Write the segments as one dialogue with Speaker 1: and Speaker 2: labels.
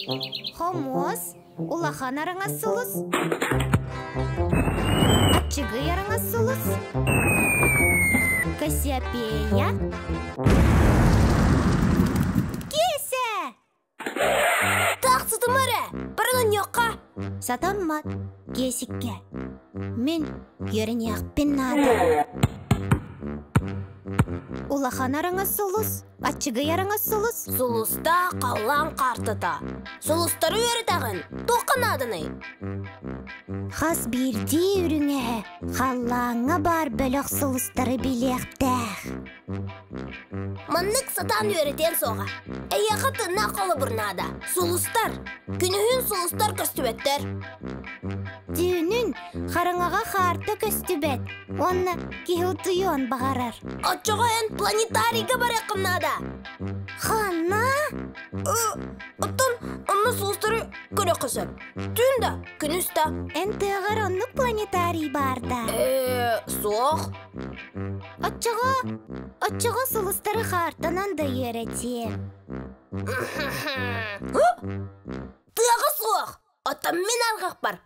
Speaker 1: Хомос, улахан араңа сулус. Ачыгы яраңа сулус. Кассиопея. Кесе!
Speaker 2: Тақсыты мәрі, бірінің yoqqa.
Speaker 1: Сатаммат, кесікке. Мен көріне ақпен нады. Улахан араңа сулус. Ачыгы яраңа сулус.
Speaker 2: Сулуста қалан қартыта. Сулустары өретағын, тоқын адыны.
Speaker 1: Хас бірді үріңе, қаллаңа бар бөлік сулустары білектәқ.
Speaker 2: Маннык сатан өретен соға. Әйеқі тынна қолы бұрнада. Сулустар, күнігін сулустар көстібеттер.
Speaker 1: Дүйінін қарыңаға қарты көстібет. Оны кеутуйон бағарар.
Speaker 2: Атчаға ән планетарийға бар әқымнада.
Speaker 1: Хана?
Speaker 2: Оттан, онны сулустары көрі қысып. Түнда, күнүста.
Speaker 1: Ән тығыр онны планетарий барда.
Speaker 2: Соқ.
Speaker 1: Атчаға сулустары қартынан да ерете.
Speaker 2: Тығы соқ. Оттан мен алғақ бар.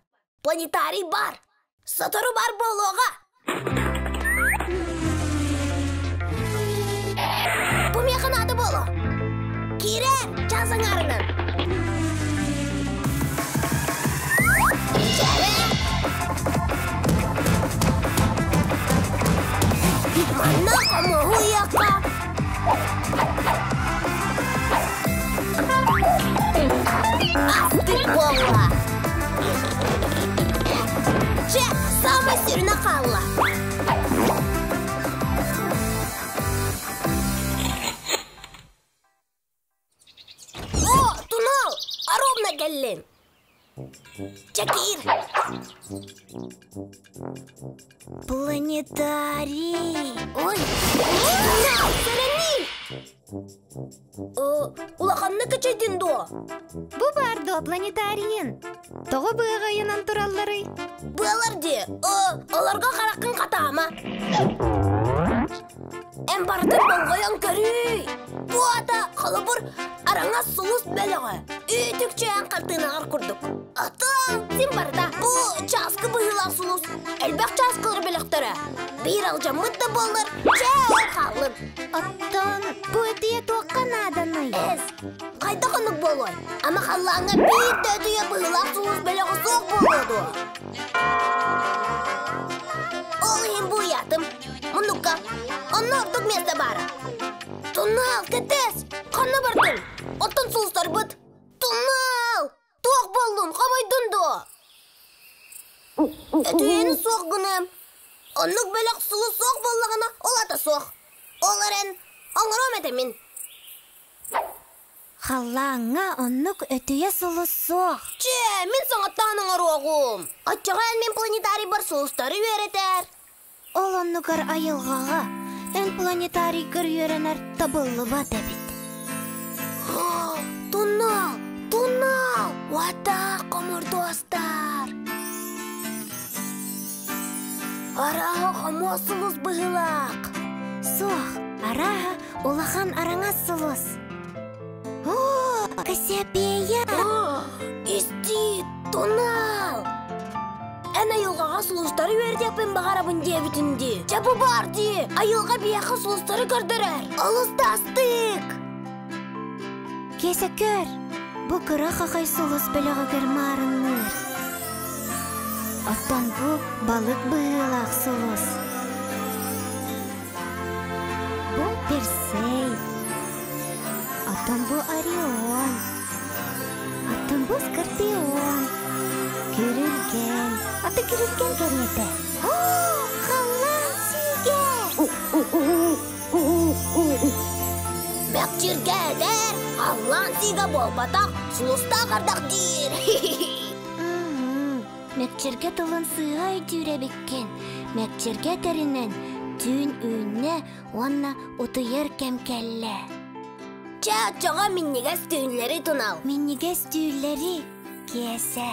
Speaker 2: Планетарий бар. Сатыры бар болуға. Бұл меқін ады болу. Кирер, жазың арынан. Жәбе! Манна қамы ұяққа. Астық болуға. Че, самай сүріна қалла. Тунал, аровна гәллен. Чакир.
Speaker 1: Планетарий.
Speaker 2: Ой, тунал, сәрәней. Улақанны кәчәйден до.
Speaker 1: Бұ барды планетарийін. Тоғы бұғайынан тұраллары.
Speaker 2: Бұлар де, оларға қарақын қатама. Әм бардың болғаян көрі. Бұ ата қалы бұр араңа сұлыс бәліғі. Үйтікче ән қартынағар күрдік. Атам, сен барда. Бұ часқы бұйыла сұлыс. Әлбәқ часқылыр бәліқтірі. Bir alcamıt da bolur. Çeğer қалын.
Speaker 1: Аттан, бұ өтіе тоққан аданы.
Speaker 2: Қайда қынық болуай. Ама қаллаңа бір дөтіе бұйыла сұлыс бәліғі соқ болуды. Ол ең бұ ятым. Мұныққа, оны ұрдық месті бары. Тунал, кәтес, қаны бардың. Оттан сұлыстар бұд. Тунал, тоқ болдың, қамайдың до. Өтіені соқ гыным. Онлық бөлік сұлы соқ болғана, ол ата соқ. Олар ән, оңыром әтемін.
Speaker 1: Қалаңа онлық өтіе сұлы соқ.
Speaker 2: Че, мен соңаттаның оруағым. Атчаға ән мен планетарий бар сұлыстары өретер.
Speaker 1: Ол онлығыр айылғаға. Ән планетарий кір өренер табылы бат әбет.
Speaker 2: Тунал, уата қомыр достар. Араға қамуа сұлыс бұғылақ.
Speaker 1: Соқ, араға улахан араңа сұлыс. Кассиопея.
Speaker 2: Исти, Тунал. Ән айылғаға сұлыстары өрдеппен бағарабын дебітінде. Жабы бар де, айылға бияқы сұлыстары көрдірер. Алыстастық.
Speaker 1: Кесі көр, бұ күрі қақай сұлыс біліғі кірмарыныр. Оттан бұ балық бұғылақ сұлыс. Бұ Персей. Оттан бұ Орион. Оттан бұ Скорпион. Күрілген. Аты күрілген кәреті. Қалан сүйге.
Speaker 2: Мәкчіргәдер, қалан сүйге бол батақ, сұлыста қардақ дейір.
Speaker 1: Мәкчерге тұлын сыйғай дүре беккен. Мәкчерге тәрінен түн үйіне онна ұтыйыр кәмкәлі.
Speaker 2: Ча-чаға миннегес түйінлері Тунал.
Speaker 1: Миннегес түйінлері кесе.